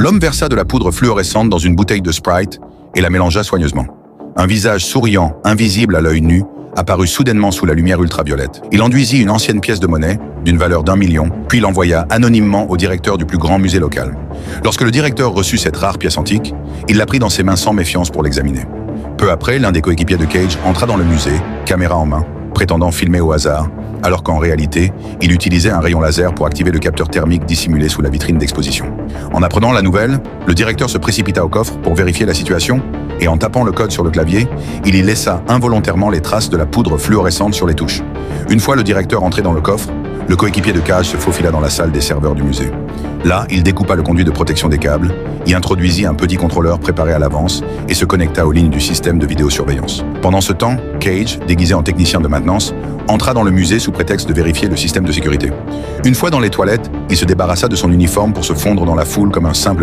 L'homme versa de la poudre fluorescente dans une bouteille de Sprite et la mélangea soigneusement. Un visage souriant, invisible à l'œil nu, apparut soudainement sous la lumière ultraviolette. Il enduisit une ancienne pièce de monnaie, d'une valeur d'1 million, puis l'envoya anonymement au directeur du plus grand musée local. Lorsque le directeur reçut cette rare pièce antique, il la prit dans ses mains sans méfiance pour l'examiner. Peu après, l'un des coéquipiers de Cage entra dans le musée, caméra en main, prétendant filmer au hasard, alors qu'en réalité, il utilisait un rayon laser pour activer le capteur thermique dissimulé sous la vitrine d'exposition. En apprenant la nouvelle, le directeur se précipita au coffre pour vérifier la situation, et en tapant le code sur le clavier, il y laissa involontairement les traces de la poudre fluorescente sur les touches. Une fois le directeur entré dans le coffre, le coéquipier de Cage se faufila dans la salle des serveurs du musée. Là, il découpa le conduit de protection des câbles, y introduisit un petit contrôleur préparé à l'avance et se connecta aux lignes du système de vidéosurveillance. Pendant ce temps, Cage, déguisé en technicien de maintenance, entra dans le musée sous prétexte de vérifier le système de sécurité. Une fois dans les toilettes, il se débarrassa de son uniforme pour se fondre dans la foule comme un simple